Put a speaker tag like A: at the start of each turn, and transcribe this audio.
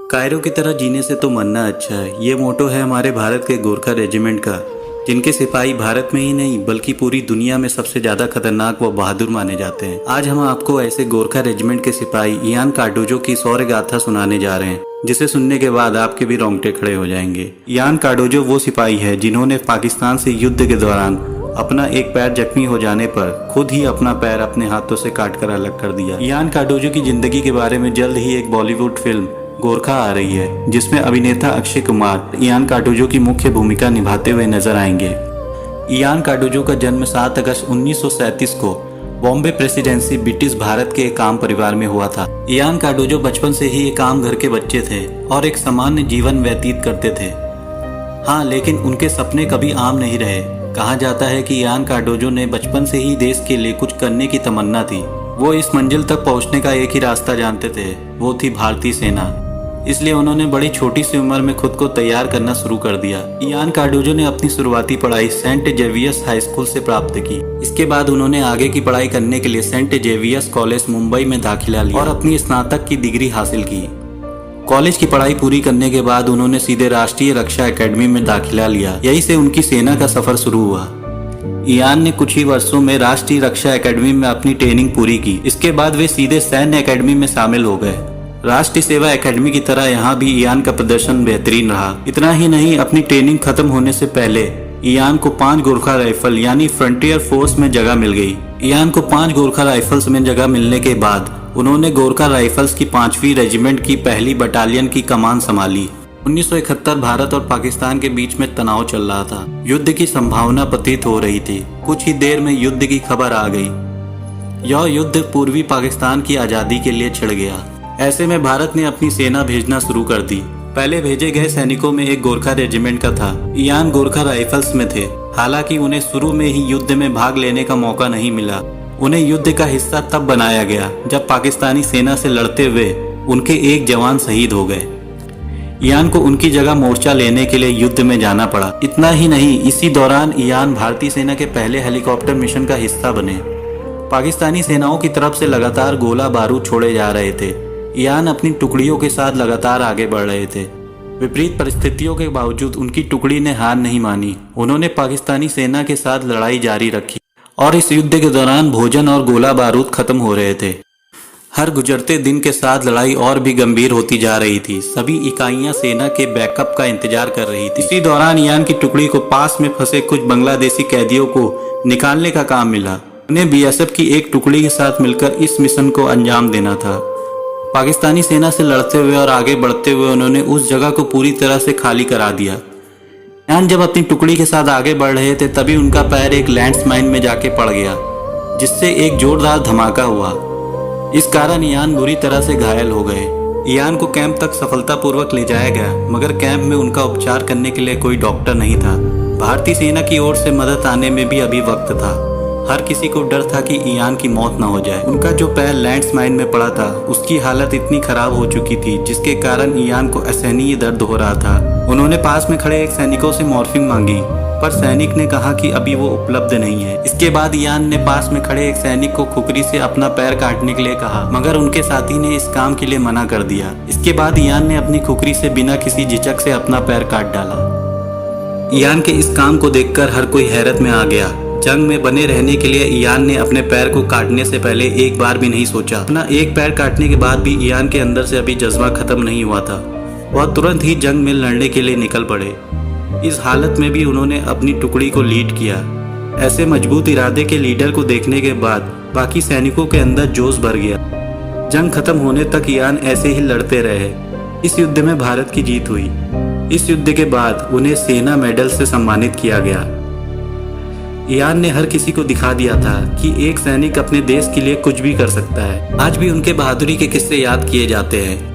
A: कायरों की तरह जीने से तो मरना अच्छा है, ये मोटो है हमारे भारत के गोरखा रेजिमेंट का, जिनके सिपाही भारत में ही नहीं बल्कि पूरी दुनिया में सबसे ज्यादा खतरनाक व बहादुर माने जाते हैं। आज हम आपको ऐसे गोरखा रेजिमेंट के सिपाही इयान कार्डोजो की शौर्य गाथा सुनाने जा रहे हैं, जिसे सुनने के बाद आपके भी रोंगटे खड़े हो जाएंगे। इयान कार्डोजो वो सिपाही है जिन्होंने पाकिस्तान से युद्ध के दौरान अपना एक पैर जख्मी हो जाने पर खुद ही अपना पैर अपने हाथों से काट कर अलग कर दिया। इयान कार्डोजो की जिंदगी के बारे में जल्द ही एक बॉलीवुड फिल्म गोरखा आ रही है, जिसमें अभिनेता अक्षय कुमार इयान कार्डोजो की मुख्य भूमिका निभाते हुए नजर आएंगे। इयान कार्डोजो का जन्म 7 अगस्त 1937 को बॉम्बे प्रेसिडेंसी ब्रिटिश भारत के एक आम परिवार में हुआ था। इयान कार्डोजो बचपन से ही एक आम घर के बच्चे थे और एक सामान्य जीवन व्यतीत करते थे। हाँ, लेकिन उनके सपने कभी आम नहीं रहे। कहा जाता है कि इयान कार्डोजो ने बचपन से ही देश के लिए कुछ करने की तमन्ना थी। वो इस मंजिल तक पहुंचने का एक ही रास्ता जानते थे, वो थी भारतीय सेना। इसलिए उन्होंने बड़ी छोटी सी उम्र में खुद को तैयार करना शुरू कर दिया। इयान कार्डोजो ने अपनी शुरुआती पढ़ाई सेंट जेवियर्स हाई स्कूल से प्राप्त की। इसके बाद उन्होंने आगे की पढ़ाई करने के लिए सेंट जेवियर्स कॉलेज मुंबई में दाखिला लिया और अपनी स्नातक की डिग्री हासिल की। कॉलेज की पढ़ाई पूरी करने के बाद उन्होंने सीधे राष्ट्रीय रक्षा एकेडमी में दाखिला लिया। यहीं से उनकी सेना का सफर शुरू हुआ। इयान ने कुछ ही वर्षों में राष्ट्रीय रक्षा एकेडमी में अपनी ट्रेनिंग पूरी की। इसके बाद वे सीधे सैन्य एकेडमी में शामिल हो गए। राष्ट्रीय सेवा एकेडमी की तरह यहाँ भी इयान का प्रदर्शन बेहतरीन रहा। इतना ही नहीं, अपनी ट्रेनिंग खत्म होने से पहले इयान को 5 गोरखा राइफल यानी फ्रंटियर फोर्स में जगह मिल गई। इयान को 5 गोरखा राइफल्स में जगह मिलने के बाद उन्होंने गोरखा राइफल्स की 5वीं रेजिमेंट की पहली बटालियन की कमान संभाली। 1971 भारत और पाकिस्तान के बीच में तनाव चल रहा था। युद्ध की संभावना प्रतीत हो रही थी। कुछ ही देर में युद्ध की खबर आ गई। यह युद्ध पूर्वी पाकिस्तान की आजादी के लिए छिड़ गया। ऐसे में भारत ने अपनी सेना भेजना शुरू कर दी। पहले भेजे गए सैनिकों में एक गोरखा रेजिमेंट का था। इयान गोरखा राइफल्स में थे। हालांकि उन्हें शुरू में ही युद्ध में भाग लेने का मौका नहीं मिला। उन्हें युद्ध का हिस्सा तब बनाया गया जब पाकिस्तानी सेना से लड़ते हुए उनके एक जवान शहीद हो गए। इयान को उनकी जगह मोर्चा लेने के लिए युद्ध में जाना पड़ा। इतना ही नहीं, इसी दौरान इयान भारतीय सेना के पहले हेलीकॉप्टर मिशन का हिस्सा बने। पाकिस्तानी सेनाओं की तरफ से लगातार गोला बारूद छोड़े जा रहे थे। इयान अपनी टुकड़ियों के साथ लगातार आगे बढ़ रहे थे। विपरीत परिस्थितियों के बावजूद उनकी टुकड़ी ने हार नहीं मानी। उन्होंने पाकिस्तानी सेना के साथ लड़ाई जारी रखी और इस युद्ध के दौरान भोजन और गोला बारूद खत्म हो रहे थे। हर गुजरते दिन के साथ लड़ाई और भी गंभीर होती जा रही थी। सभी इकाइयां सेना के बैकअप का इंतजार कर रही थी। इसी दौरान इयान की टुकड़ी को पास में फंसे कुछ बांग्लादेशी कैदियों को निकालने का काम मिला। उन्हें बीएसएफ की एक टुकड़ी के साथ मिलकर इस मिशन को अंजाम देना था। पाकिस्तानी सेना से लड़ते हुए और आगे बढ़ते हुए उन्होंने उस जगह को पूरी तरह से खाली करा दिया। इयान जब अपनी टुकड़ी के साथ आगे बढ़ रहे थे तभी उनका पैर एक लैंडमाइन में जाके पड़ गया, जिससे एक जोरदार धमाका हुआ। इस कारण इयान बुरी तरह से घायल हो गए। इयान को कैंप तक सफलतापूर्वक ले जाया गया, मगर कैंप में उनका उपचार करने के लिए कोई डॉक्टर नहीं था। भारतीय सेना की ओर से मदद आने में भी अभी वक्त था। हर किसी को डर था कि इयान की मौत न हो जाए। उनका जो पैर लैंडमाइन में पड़ा था उसकी हालत इतनी खराब हो चुकी थी जिसके कारण इयान को असहनीय दर्द हो रहा था। उन्होंने पास में खड़े एक सैनिकों से मॉर्फिन मांगी, पर सैनिक ने कहा कि अभी वो उपलब्ध नहीं है। इसके बाद इयान ने पास में खड़े एक सैनिक को खुकरी से अपना पैर काटने के लिए कहा, मगर उनके साथी ने इस काम के लिए मना कर दिया। इसके बाद इयान ने अपनी खुकरी से बिना किसी झिझक से अपना पैर काट डाला। इयान के इस काम को देखकर हर कोई हैरत में आ गया। जंग में बने रहने के लिए इयान ने अपने पैर को काटने से पहले एक बार भी नहीं सोचा। अपना एक पैर काटने के बाद भी इयान के अंदर से अभी जज्बा खत्म नहीं हुआ था। वह तुरंत ही जंग में लड़ने के लिए निकल पड़े। इस हालत में भी उन्होंने अपनी टुकड़ी को लीड किया। ऐसे मजबूत इरादे के लीडर को देखने के बाद बाकी सैनिकों के अंदर जोश भर गया। जंग खत्म होने तक इयान ऐसे ही लड़ते रहे। इस युद्ध में भारत की जीत हुई। इस युद्ध के बाद उन्हें सेना मेडल से सम्मानित किया गया। इयान ने हर किसी को दिखा दिया था कि एक सैनिक अपने देश के लिए कुछ भी कर सकता है। आज भी उनके बहादुरी के किस्से याद किए जाते हैं।